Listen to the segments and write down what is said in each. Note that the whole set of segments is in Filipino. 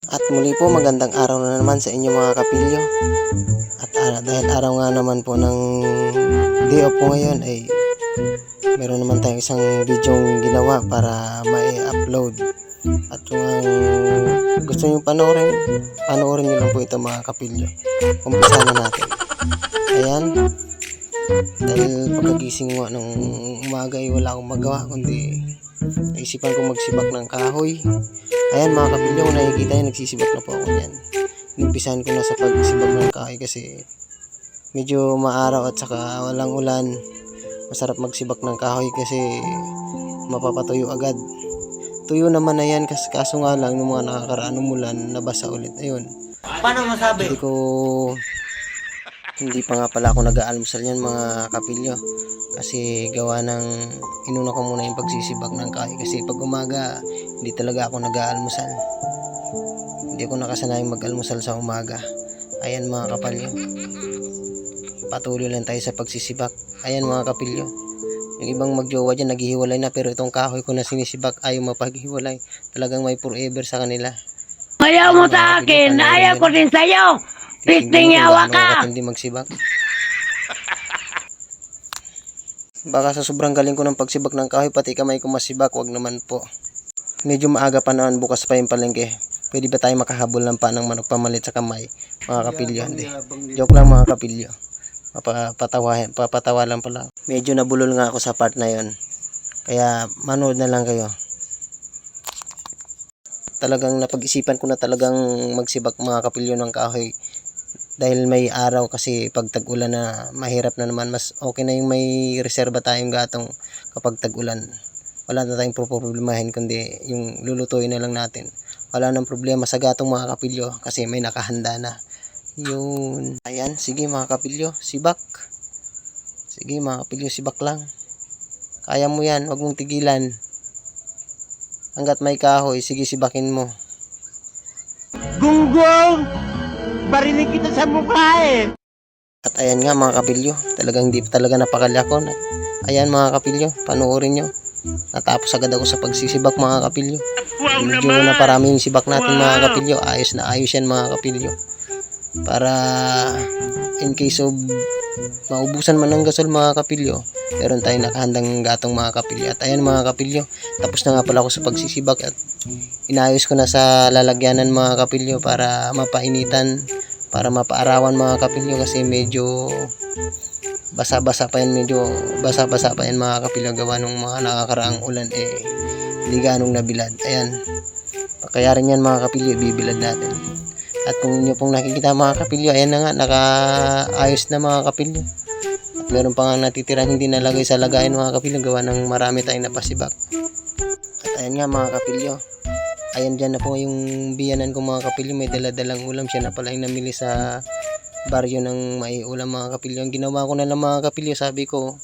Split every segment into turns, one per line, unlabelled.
At muli po, magandang araw na naman sa inyo mga kapilyo. At dahil araw nga naman po ng day off po ngayon ay meron naman tayong isang video ginawa para ma-upload. At kung gusto nyo panoorin nyo lang po ito mga kapilyo. Umpisa na natin. Ayan. Dahil pagkagising mo ng umaga ay wala akong magawa kundi naisipan ko magsibak ng kahoy. Ayan mga kapilyo, kung nakikita nyo, nagsisibak na po ako niyan. Inumpisahan ko na sa pagsibak ng kahoy kasi medyo maaraw at saka walang ulan. Masarap magsibak ng kahoy kasi mapapatuyo agad. Tuyo naman na yan, kaso nga lang ng mga nakakaraan ng ulan, nabasa ulit. Ayun.
Paano masabi?
Hindi pa nga pala ako nag-aalmusal yan mga kapilyo. Kasi gawa ng inuna ko muna yung pagsisibak ng kahoy. Kasi pag umaga, hindi talaga ako nag-aalmusal. Hindi ako nakasanayang mag-almusal sa umaga. Ayan mga kapilyo. Patuloy lang tayo sa pagsisibak. Ayan mga kapilyo. Yung ibang magjowa dyan, naghihiwalay na. Pero itong kahoy ko na sinisibak, ayaw mapaghiwalay. Talagang may forever sa kanila.
Ayaw mo sa akin, ayaw ko din sa'yo. Pisting yawa ka.
Hindi magsibak. Baka sa sobrang galing ko ng pagsibak ng kahoy, pati kamay ko masibak, wag naman po. Medyo maaga pa naman, bukas pa yung palengke. Pwede ba tayo makahabol ng panang manok pamalit sa kamay, mga kapilyo? Hindi. Joke lang mga kapilyo. Papatawa lang pala. Medyo nabulol nga ako sa part na yon. Kaya manood na lang kayo. Talagang napag-isipan ko na talagang magsibak mga kapilyo ng kahoy. Dahil may araw kasi pag tag-ulan na mahirap na naman, mas okay na yung may reserba tayong gatong kapag tag-ulan. Wala na tayong problemahin kundi yung lulutuin na lang natin. Wala nang problema sa gatong mga kapilyo kasi may nakahanda na. Yun. Ayan, sige mga kapilyo, sibak. Sige mga kapilyo, sibak lang. Kaya mo yan, wag mong tigilan. Hanggat may kahoy, sige sibakin mo.
Gunggong! Barinig kita sa mukha eh!
At ayan nga mga kapilyo, talagang hindi talaga napakali ako. Ayan mga kapilyo, panoorin nyo. Natapos agad ako sa pagsisibak mga kapilyo. Medyo na parami yung sibak natin mga kapilyo. Ayos na ayos yan mga kapilyo. Para in case of maubusan man ng gasol mga kapilyo, meron tayong nakahandang gatong mga kapilyo. At ayan mga kapilyo, tapos na nga pala ako sa pagsisibak at inayos ko na sa lalagyanan mga kapilyo para mapainitan, para mapaarawan mga kapilyo kasi medyo basa-basa pa yan, mga kapilyo gawa ng mga nakakaraang ulan hindi ganong nabilad. Ayan, kaya rin yan mga kapilyo, bibilad natin. At kung nyo pong nakikita mga kapilyo, ayan na nga, nakaayos na mga kapilyo. At meron pa nga natitira hindi nalagay sa lagayan mga kapilyo gawa ng marami tayong napasibak. At ayan nga mga kapilyo, ayan dyan na po yung biyanan ko mga kapilyo, may daladalang ulam. Siya na pala yung namili sa baryo ng may ulam mga kapilyo. Ang ginawa ko na lang mga kapilyo, sabi ko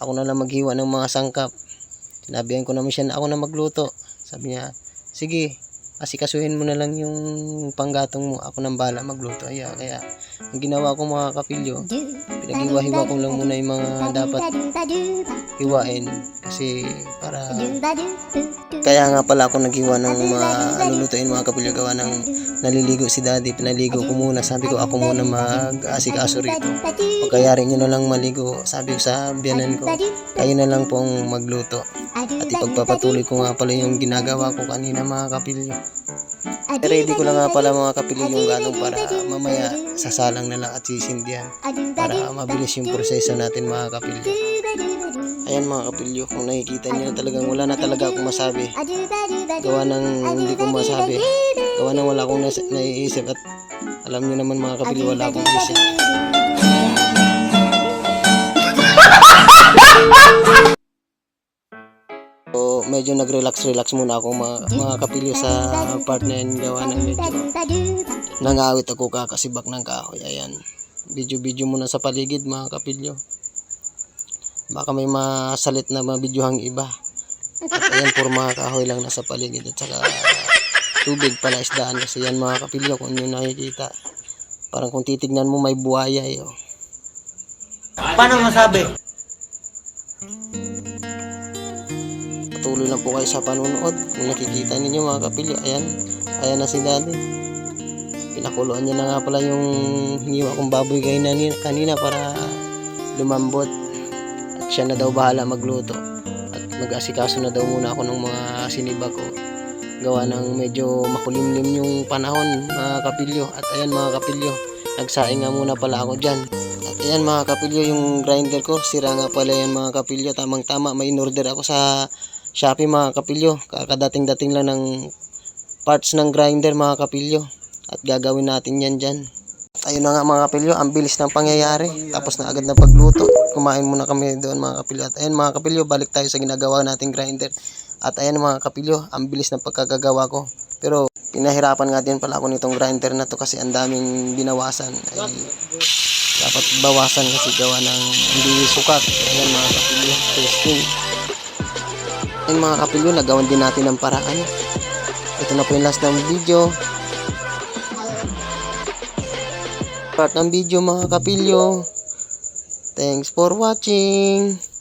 ako na lang maghiwa ng mga sangkap. Sinabihan ko naman siya na ako na magluto. Sabi niya, sige, asikasuhin mo na lang yung panggatong mo, ako nang bala magluto. Kaya ang ginawa ko mga kapilyo, pinaghiwa-hiwa ko lang muna yung mga dapat hiwain kasi para kaya nga pala ako naghiwa ng mga lulutuin mga kapilyo gawa ng naliligo si daddy, pinaligo ko muna. Sabi ko ako muna mag-asikaso rito, pagkayarin nyo na lang maligo. Sabi ko sa biyanan ko, kayo na lang pong magluto. At ipagpapatuloy ko nga pala yung ginagawa ko kanina mga kapilyo. Ready ko lang nga pala mga kapilyo yung gatong para mamaya sasalang na lang at sisindihan para mabilis yung proseso natin mga kapilyo. Ayan mga kapilyo, kung nakikita nyo talagang wala na talaga akong masabi. Gawa ng hindi ko masabi, gawa ng wala akong naiisip. At alam nyo naman mga kapilyo, wala akong isip. So, medyo nag-relax muna ako mga kapilyo sa part na yan, gawa ng medyo nangawit ako kakasibak ng kahoy. Ayan, video muna sa paligid mga kapilyo, baka may masalit na mabidyohang iba. At ayan, puro mga kahoy lang nasa paligid at saka tubig pala, isdaan kasi yan mga kapilyo. Kung nyo nakikita, parang kung titignan mo may buhaya oh.
Paano masabi?
Patuloy lang po kayo sa panunood. Kung nakikita ninyo mga kapilyo, ayan, Ayan na si daddy. Pinakuluan niya na nga pala yung hiniwa kong baboy kanina para lumambot. At siya na daw bahala magluto. At mag-asikaso na daw muna ako ng mga sinibak ko. Gawa ng medyo makulimlim yung panahon mga kapilyo. At ayan mga kapilyo, nagsaing nga muna pala ako dyan. At ayan mga kapilyo, yung grinder ko, sira nga pala yan mga kapilyo. Tamang tama, may in-order ako sa Shopee mga kapilyo. Kakadating-dating lang ng parts ng grinder mga kapilyo. At gagawin natin yan dyan. Ayun na nga mga kapilyo, ang bilis ng pangyayari. Tapos na agad na pagluto. Kumain muna kami doon mga kapilyo. At ayan mga kapilyo, balik tayo sa ginagawa nating grinder. At ayan mga kapilyo, ang bilis ng pagkagagawa ko. Pero pinahirapan nga din pala ako nitong grinder na to kasi ang daming binawasan. Ay, dapat bawasan kasi gawa ng hindi sukat. Ayan mga kapilyo, testing. Ayan mga kapilyo, nagawan din natin ng paraan. Ito na po yung last ng video. Part ng video mga kapilyo. Thanks for watching.